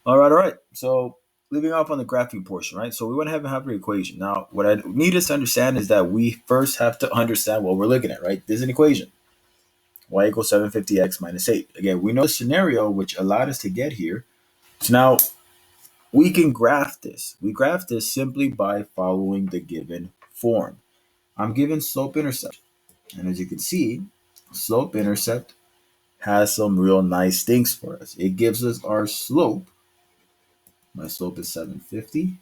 All right. So leaving off on the graphing portion, right? So we want to have an equation. Now, what I need us to understand is that we first have to understand what we're looking at, right? This is an equation. Y equals 750x minus 8. Again, we know the scenario which allowed us to get here. So now we can graph this. We graph this simply by following the given form. I'm given slope intercept. And as you can see, slope intercept has some real nice things for us. It gives us our slope. My slope is 750.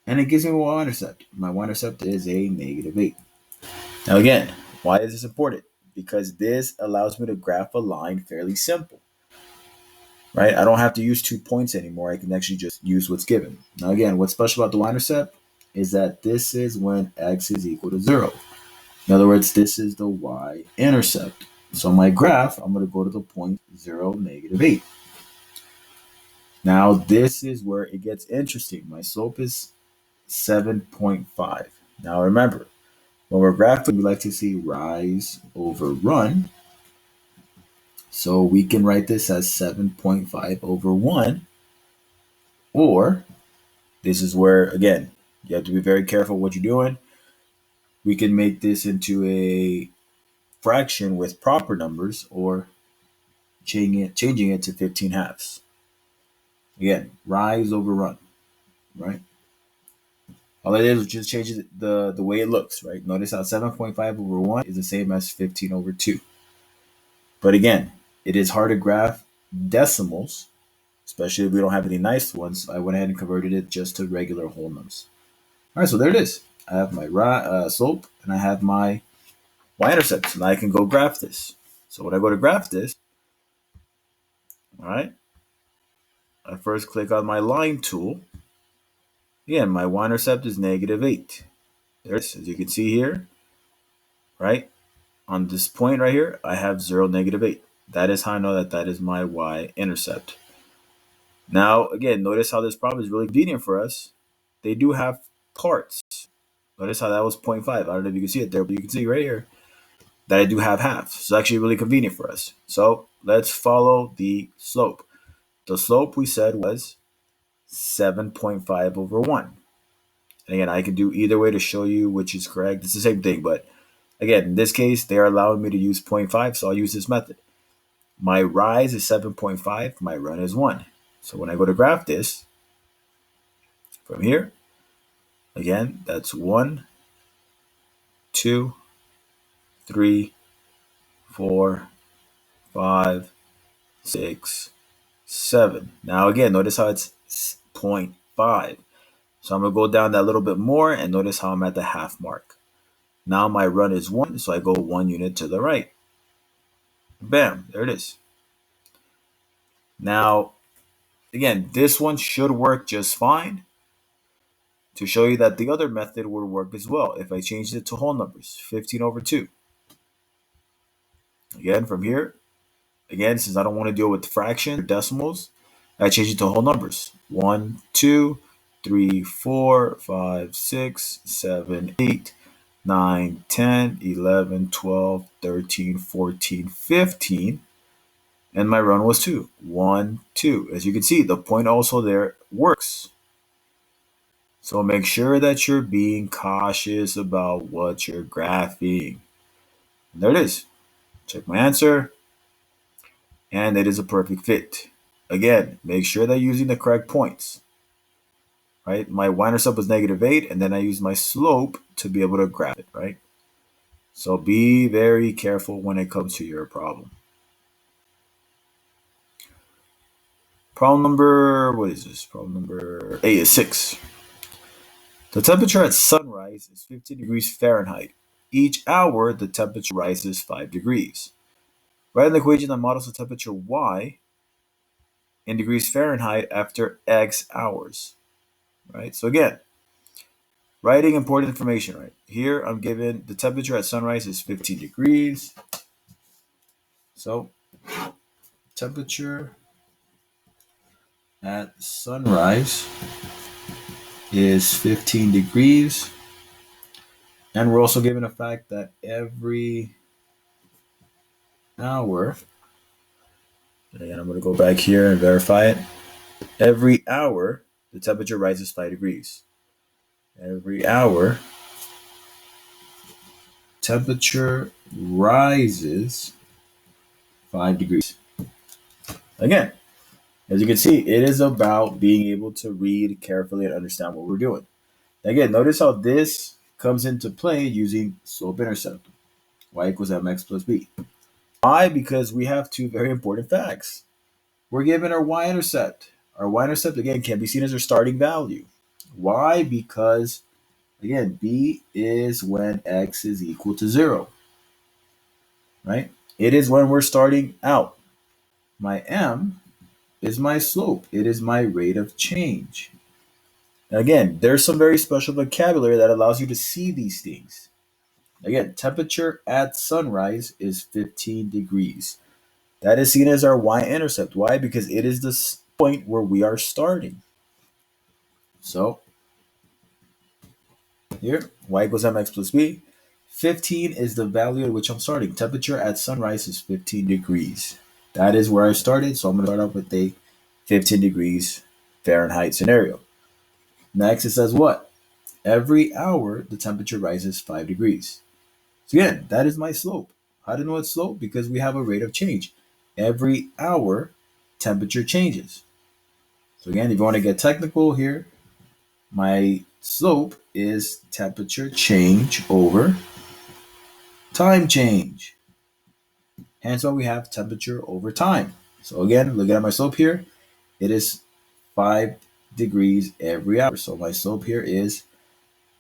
And it gives me y-intercept. My y-intercept is a negative 8. Now again, why is this important? Because this allows me to graph a line fairly simple, right? I don't have to use 2 points anymore. I can actually just use what's given. Now again, what's special about the y-intercept is that this is when x is equal to 0. In other words, this is the y-intercept. So my graph, I'm going to go to the point 0, negative 8. Now this is where it gets interesting. My slope is 7.5. Now remember, when we're graphing, we like to see rise over run. So we can write this as 7.5 over 1. Or this is where, again, you have to be very careful what you're doing. We can make this into a fraction with proper numbers or changing it to 15 halves. Again, rise over run, right? All it is just changes the way it looks, right? Notice how 7.5 over 1 is the same as 15 over 2. But again, it is hard to graph decimals, especially if we don't have any nice ones. So I went ahead and converted it just to regular whole numbers. All right, so there it is. I have my slope and I have my y-intercept. So now I can go graph this. So when I go to graph this, all right, I first click on my line tool. Again, my y-intercept is negative 8. There it is. As you can see here, right, on this point right here, I have 0, negative 8. That is how I know that that is my y-intercept. Now, again, notice how this problem is really convenient for us. They do have parts. Notice how that was zero point 0.5. I don't know if you can see it there, but you can see right here that I do have half. So it's actually really convenient for us. So let's follow the slope. The slope we said was 7.5 over 1. And again, I can do either way to show you which is correct. It's the same thing, but again, in this case, they are allowing me to use 0.5, so I'll use this method. My rise is 7.5, my run is 1. So when I go to graph this from here, again, that's 1, 2, 3, 4, 5, 6, 7. Now again, notice how it's 0.5. So I'm going to go down that little bit more and notice how I'm at the half mark. Now my run is 1, so I go 1 unit to the right. Bam, there it is. Now, again, this one should work just fine to show you that the other method would work as well if I changed it to whole numbers, 15 over 2. Again, from here, again, since I don't want to deal with fractions or decimals, I change it to whole numbers. 1, 2, 3, 4, 5, 6, 7, 8, 9, 10, 11, 12, 13, 14, 15. And my run was 2. 1, 2. As you can see, the point also there works. So make sure that you're being cautious about what you're graphing. And there it is. Check my answer. And it is a perfect fit. Again, make sure that you're using the correct points. Right? My y-intercept was negative 8, and then I used my slope to be able to graph it, right? So be very careful when it comes to your problem. Problem number, what is this? Problem number 8 is 6. The temperature at sunrise is 50 degrees Fahrenheit. Each hour, the temperature rises 5 degrees. Write an equation that models the temperature Y in degrees Fahrenheit after X hours. Right? So again, writing important information, right? Here I'm given the temperature at sunrise is 15 degrees. So temperature at sunrise is 15 degrees. And we're also given a fact that every hour, and I'm going to go back here and verify it. Every hour, the temperature rises 5 degrees. Every hour, temperature rises 5 degrees. Again, as you can see, it is about being able to read carefully and understand what we're doing. Again, notice how this comes into play using slope-intercept. Y equals mx plus b. Why? Because we have two very important facts. We're given our y-intercept. Our y-intercept, again, can be seen as our starting value. Why? Because, again, b is when x is equal to 0, right? It is when we're starting out. My m is my slope. It is my rate of change. Again, there's some very special vocabulary that allows you to see these things. Again, temperature at sunrise is 15 degrees. That is seen as our y-intercept. Why? Because it is the point where we are starting. So here, y equals mx plus b. 15 is the value at which I'm starting. Temperature at sunrise is 15 degrees. That is where I started, so I'm going to start off with a 15 degrees Fahrenheit scenario. Next, it says what? Every hour, the temperature rises 5 degrees. So again, that is my slope. How do you know it's slope? Because we have a rate of change. Every hour, temperature changes. So again, if you want to get technical here, my slope is temperature change over time change. Hence why we have temperature over time. So again, looking at my slope here, it is 5 degrees every hour. So my slope here is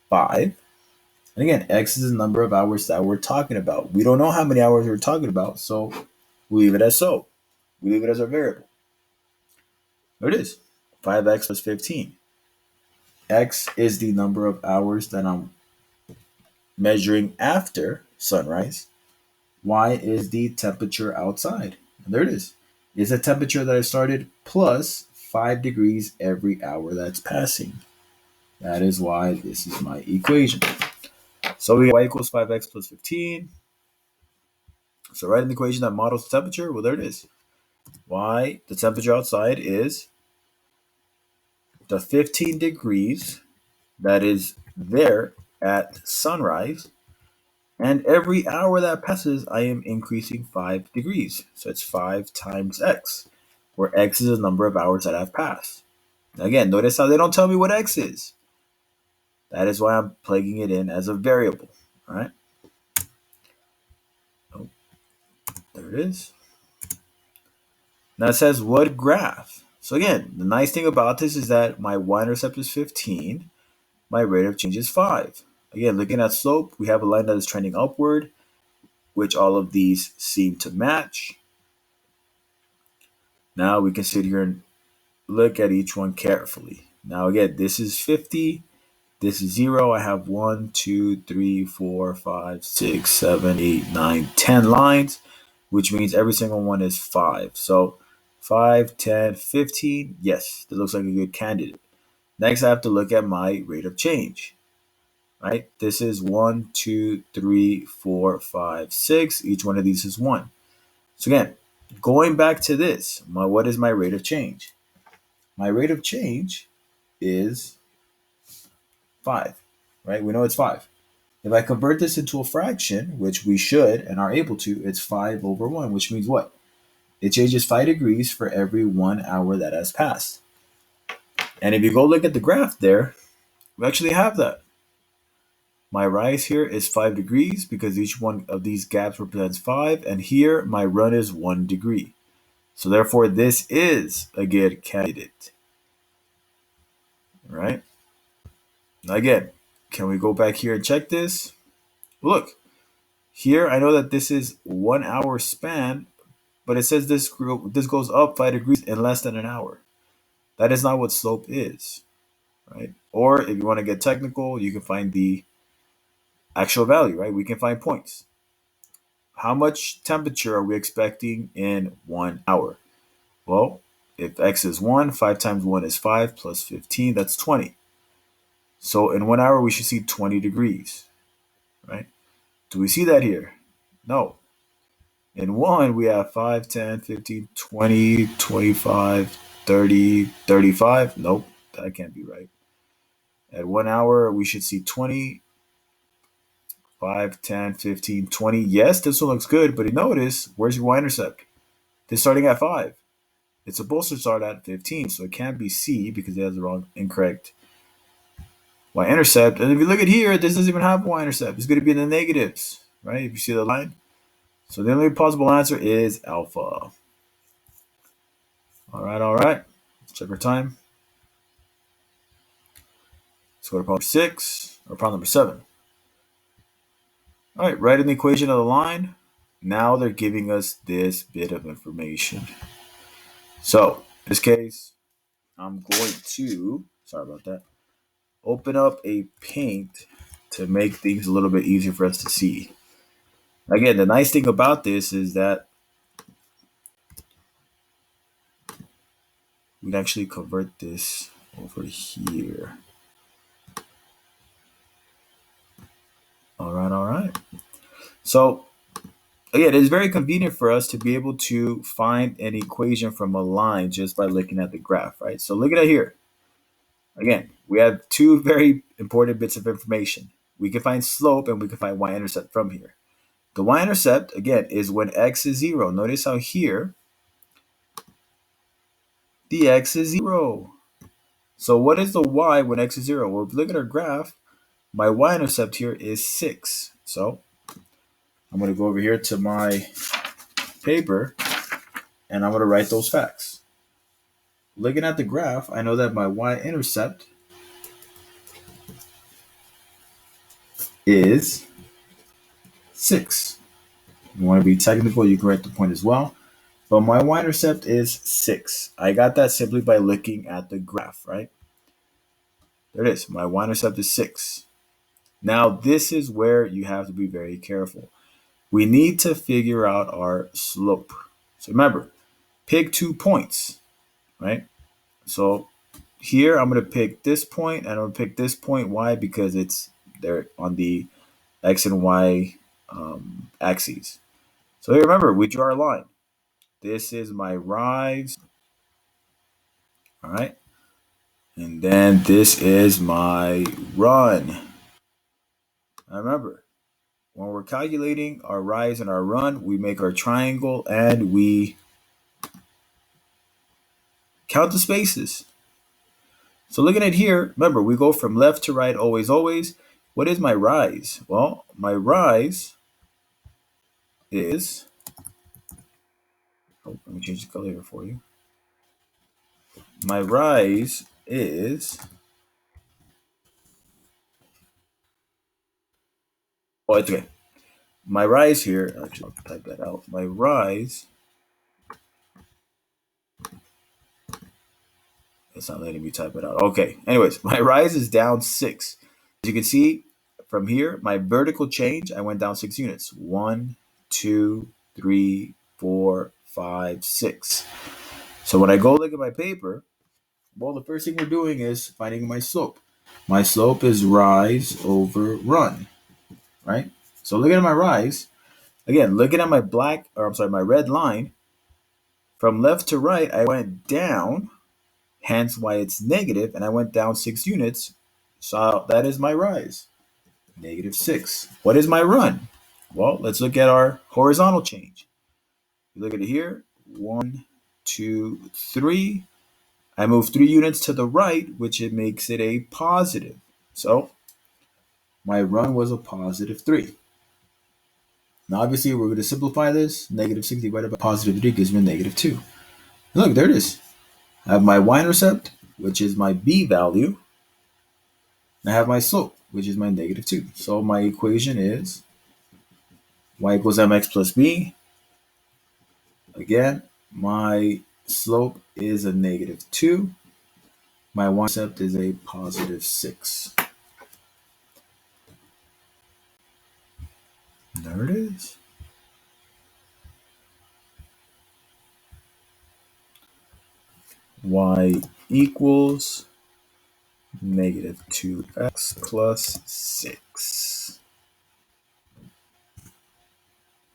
5. And again, x is the number of hours that we're talking about. We don't know how many hours we're talking about, so we leave it as so. We leave it as our variable. There it is, 5x plus 15. X is the number of hours that I'm measuring after sunrise. Y is the temperature outside. And there it is. It's the temperature that I started plus 5 degrees every hour that's passing. That is why this is my equation. So we have y equals 5x plus 15. So write an equation that models the temperature. Well, there it is. Y, the temperature outside is the 15 degrees that is there at sunrise. And every hour that passes, I am increasing 5 degrees. So it's 5 times x, where x is the number of hours that have passed. Now again, notice how they don't tell me what x is. That is why I'm plugging it in as a variable. All right. Oh, there it is. Now it says what graph. So again, the nice thing about this is that my y-intercept is 15. My rate of change is 5. Again, looking at slope, we have a line that is trending upward, which all of these seem to match. Now we can sit here and look at each one carefully. Now again, this is 50. This is 0. I have 1, 2, 3, 4, 5, 6, 7, 8, 9, 10 lines, which means every single one is 5. So 5, 10, 15. Yes, that looks like a good candidate. Next, I have to look at my rate of change. Right? This is 1, 2, 3, 4, 5, 6. Each one of these is 1. So again, going back to this, what is my rate of change? My rate of change is 5, right? We know it's 5. If I convert this into a fraction, which we should and are able to, it's 5 over 1, which means what? It changes 5 degrees for every 1 hour that has passed. And if you go look at the graph there, we actually have that. My rise here is 5 degrees because each one of these gaps represents 5, and here my run is 1 degree. So therefore, this is a good candidate. All right? Now again, can we go back here and check this? Look, here I know that this is 1 hour span, but it says this goes up 5 degrees in less than an hour. That is not what slope is, right? Or if you want to get technical, you can find the actual value, right? We can find points. How much temperature are we expecting in 1 hour? Well, if x is 1, 5 times 1 is 5, plus 15, that's 20. So in 1 hour, we should see 20 degrees, right? Do we see that here? No. In 1, we have 5, 10, 15, 20, 25. 30, 35. Nope, that can't be right. At 1 hour, we should see 20, 5, 10, 15, 20. Yes, this one looks good, but notice, where's your y-intercept? This starting at 5. It's supposed to start at 15, so it can't be C because it has the wrong, incorrect y-intercept. And if you look at here, this doesn't even have y-intercept. It's going to be in the negatives, right? If you see the line. So the only possible answer is alpha. All right, all right. Let's check our time. Let's go to problem 6, or problem number 7. All right, write in the equation of the line. Now they're giving us this bit of information. So in this case, I'm going to, sorry about that, open up a paint to make things a little bit easier for us to see. Again, the nice thing about this is that we can actually convert this over here. All right, all right. So again, it's very convenient for us to be able to find an equation from a line just by looking at the graph, right? So look at it here. Again, we have two very important bits of information. We can find slope and we can find y-intercept from here. The y-intercept, again, is when x is 0. Notice how here, the x is 0. So what is the y when x is 0? Well, if you look at our graph, my y-intercept here is 6. So I'm going to go over here to my paper, and I'm going to write those facts. Looking at the graph, I know that my y-intercept is 6. You want to be technical, you can write the point as well. But my y-intercept is 6. I got that simply by looking at the graph, right? There it is. My y-intercept is 6. Now, this is where you have to be very careful. We need to figure out our slope. So remember, pick 2 points, right? So here I'm going to pick this point and I'm going to pick this point. Why? Because it's there on the x and y axes. So here, remember, we draw our line. This is my rise. All right. And then this is my run. Now remember, when we're calculating our rise and our run, we make our triangle and we count the spaces. So looking at here, remember, we go from left to right always, always. What is my rise? Well, my rise is, oh, let me change the color here for you. My rise is, oh, it's okay. My rise here, actually, I'll type that out. My rise, it's not letting me type it out. Okay, anyways, my rise is down 6. As you can see from here, my vertical change, I went down 6 units. 1, 2, 3, 4, 5, 6. So when I go look at my paper, well, the first thing we're doing is finding my slope. My slope is rise over run, right? So looking at my rise, again, looking at my my red line, from left to right, I went down, hence why it's negative, and I went down 6 units. So that is my rise, -6. What is my run? Well, let's look at our horizontal change. You look at it here, 1, 2, 3. I move 3 units to the right, which it makes it a positive. So my run was a +3. Now, obviously, we're going to simplify this. -6 divided by +3 gives me a -2. Look, there it is. I have my y-intercept, which is my b value. And I have my slope, which is my -2. So my equation is y equals mx plus b. Again, my slope is a -2. My y-intercept is a +6. There it is. Y equals -2x plus 6.